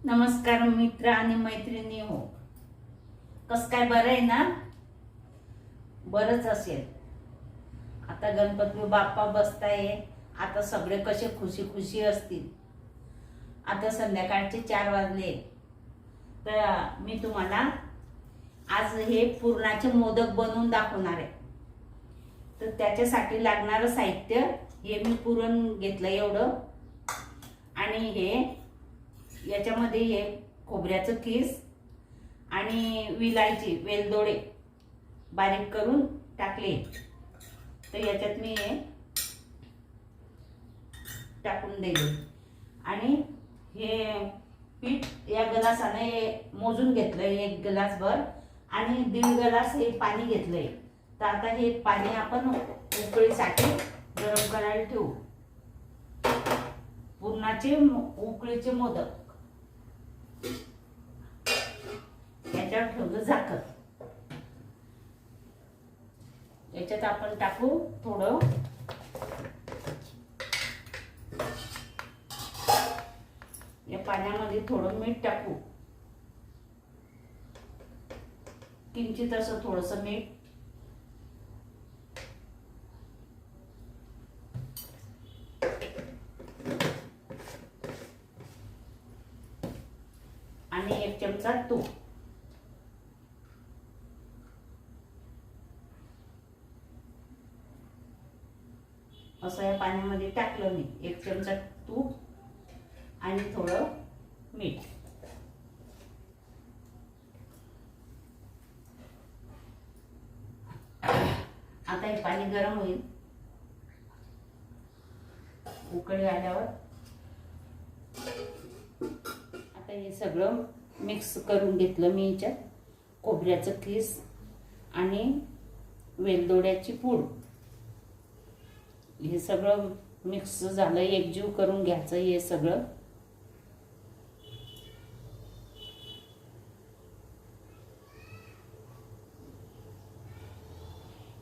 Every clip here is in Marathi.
नमस्कार मित्र आणि मैत्रिणी हो. कस काय बरं आहे ना? बरंच असेल. आता गणपती बाप्पा बसताय. आता सगळे कसे खुशी खुशी असतील. आता संध्याकाळचे 4 वाजले. तर मी तुम्हाला आज हे पुरणाचे मोदक बनवून दाखवणार आहे. तर त्याच्यासाठी लागणारं साहित्य हे मी पुरण घेतलं एवढं. आणि हे याच्यामध्ये हे खोबऱ्याचं खीस आणि विलायची वेलदोडे बारीक करून टाकले. तर याच्यात मी हे टाकून दिले आणि हे पीठ या ग्लासाने मोजून घेतलं. 1 ग्लासभर आणि 1.5 ग्लास हे पाणी घेतलंय. तर आता हे पाणी आपण उकळीसाठी गरम करायला ठेवू. पुरणाचे उकळीचे मोदक याच्यावर ठेवलं झाकण. याच्यात आपण टाकू थोडं या पाण्यामध्ये थोडं मीठ टाकू. किंचित असं थोडस मीठ. आणि 1 चमचा तूप. असं या पाण्यामध्ये टाकलं मी. 1 चमचा तूप आणि थोडं मीठ. आता हे पाणी गरम होईल. उकळी आल्यावर आता हे सगळं मिक्स करून घेतलं मी. याच्यात खोबऱ्याचं खीस आणि वेलदोड्याची पूड हे सगळं मिक्स झालं. एकजीव करून घ्यायचं हे सगळं.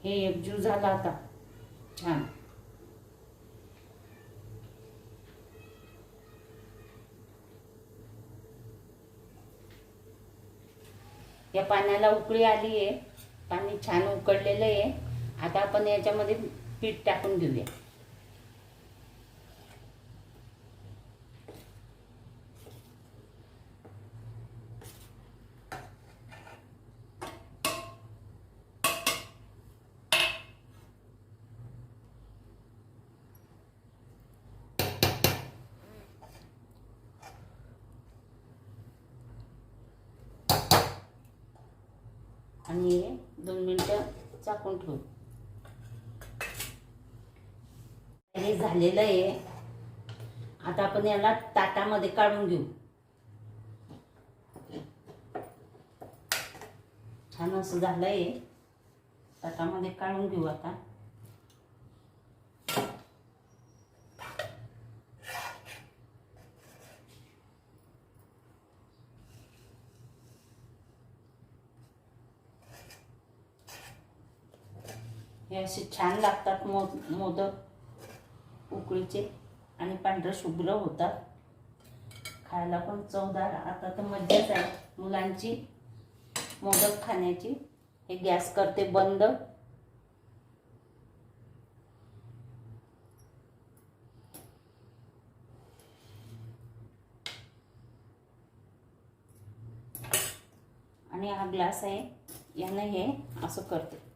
हे एकजीव झालं आता छान. या पाण्याला उकळी आली आहे. पाणी छान उकळलेलं आहे. आता आपण याच्यामध्ये पीठ टाकून घेऊया. आणि 2 मिनिटं झाकून ठेवू. हे झालेलं आहे. आता आपण याला ताटामध्ये काढून घेऊ. छान असं झालंय. ताटामध्ये काढून घेऊ आता. हे असे छान लागतात मोदक उकळीचे आणि पांढरे शुभ्र होतात. खायला पण चवदार. आता तर मज्जाच आहे मुलांची मोदक खाण्याची. हे गॅस करते बंद. आणि हा ग्लास आहे याने हे असं करते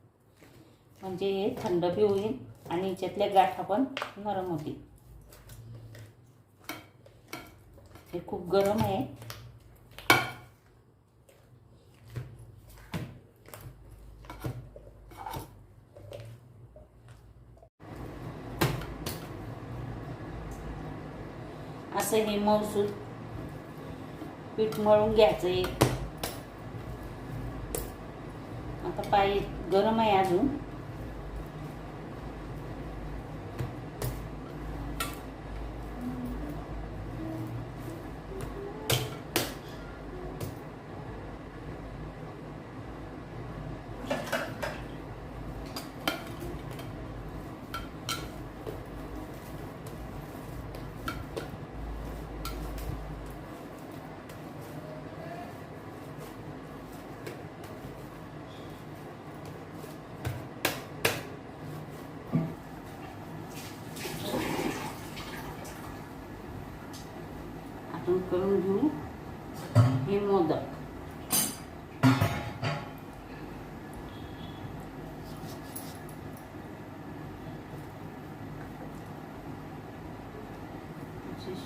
म्हणजे हे थंड बी होईल आणि याच्यातल्या गाठा पण नरम होतील. हे खूप गरम आहे. असं हे मऊसूत पीठ मळून घ्यायचं. आता पाय गरम आहे अजून. लाटून करून घेऊ हे मोदक.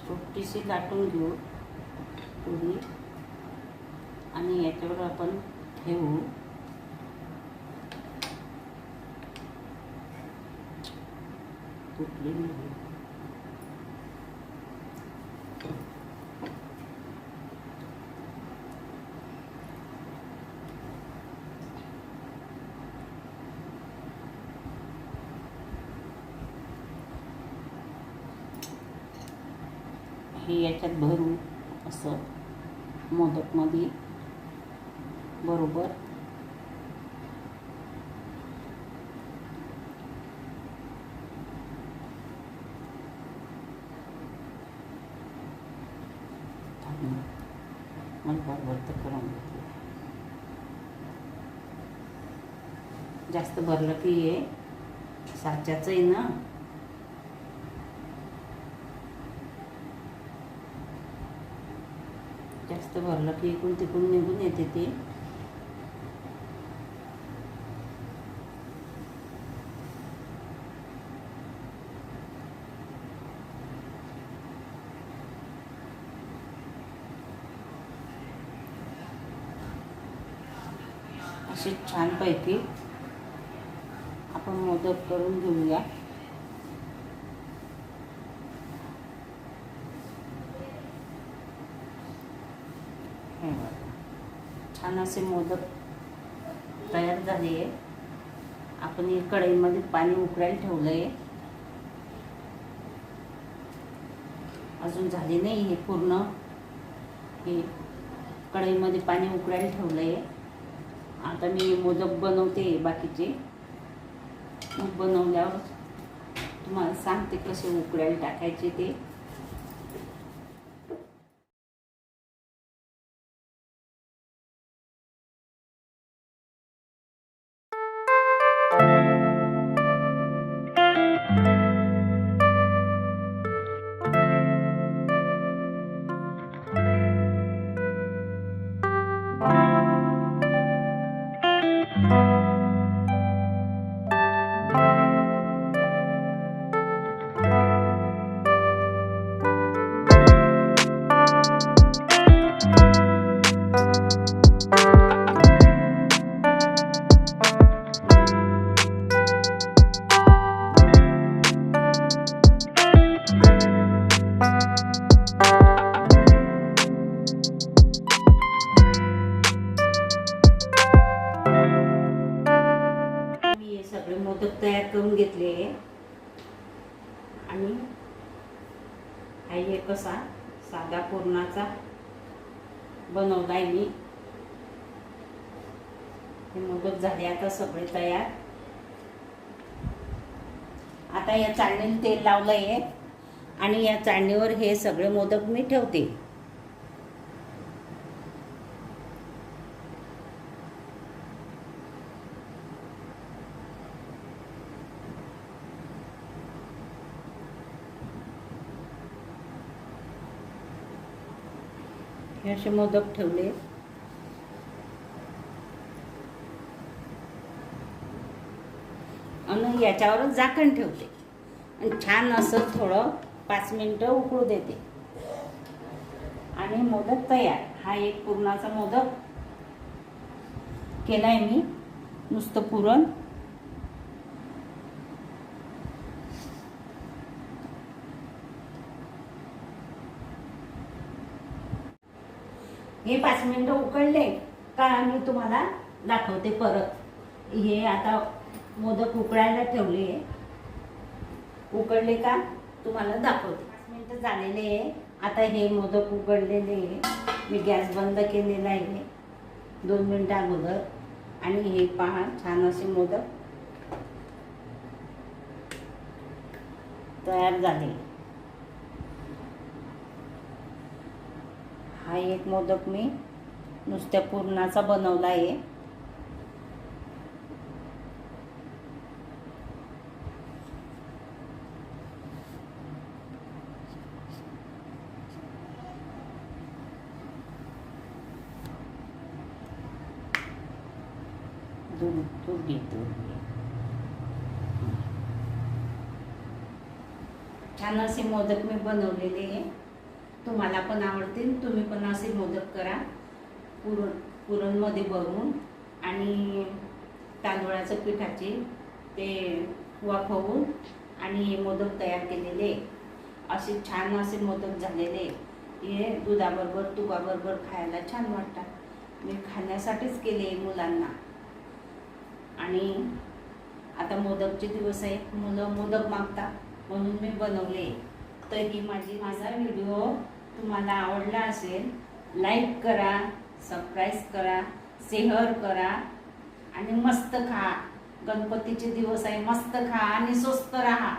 छोटीशी लाटून घेऊ पुरी आणि याच्यावर आपण ठेवू. तुटली नाही. हे याच्यात भरू असं मोदकमध्ये बरोबर. मला बरोबर तर करून घेतलं. जास्त भरलं की हे साच्याचं आहे ना, जास्त भरलं की इकडून तिकडून निघून येते ते. असे छानपैकी आपण मोदक करून घेऊया. छान असे मोदक तयार झाले आहे. आपण हे कढईमध्ये पाणी उकळायला ठेवलं आहे. अजून झाले नाही हे पूर्ण. हे कढईमध्ये पाणी उकळायला ठेवलं आहे. आता मी मोदक बनवते बाकीचे. मग बनवल्यावर तुम्हाला सांगते कसे उकळायला टाकायचे ते. मोदक तयार करून घेतले आणि हा एक कसा साधा पुरणाचा बनवलाय मी. हे मोदक झाले आता सगळे तयार. आता या चाळणीला तेल लावलंय आणि या चाळणीवर हे सगळे मोदक मी ठेवते. हे असे मोदक ठेवले. आणि याच्यावरच झाकण ठेवते आणि छान असं थोडं 5 मिनिटं उकळू देते आणि मोदक तयार. हा एक पुरणाचा मोदक केलाय मी. नुसतं पुरण हे 5 मिनिटं उकळले का मी तुम्हाला दाखवते परत. हे आता मोदक उकळायला ठेवले. उकळले का तुम्हाला दाखवते. 5 मिनिटं झालेले आहे. आता हे मोदक उकळलेले आहे. मी गॅस बंद केलेला आहे 2 मिनिटं अगोदर. आणि हे पहा छान असे मोदक तयार झाले. हा एक मोदक मी नुसत्या पुरणाचा बनवला आहे. दूध घेतो. छान असे मोदक मी बनवलेले आहे. तुम्हाला पण आवडतील. तुम्ही पण असे मोदक करा. पुरणमध्ये भरून आणि तांदूळाच्या पिठाचे ते वाफवून आणि मोदक तयार केलेले असे छान असे मोदक झालेले. हे दुधाबरोबर तुपाबरोबर खायला छान वाटतात. मी खाण्यासाठीच केले मुलांना. आणि आता मोदकचे दिवस आहेत. मुलं मोदक मागतात म्हणून मी बनवले. तर ही माझा व्हिडिओ तुम्हाला आवडला असेल, लाईक करा, सबस्क्राईब करा, शेअर करा आणि मस्त खा. गणपतीचे दिवस आहे, मस्त खा आणि स्वस्त राहा.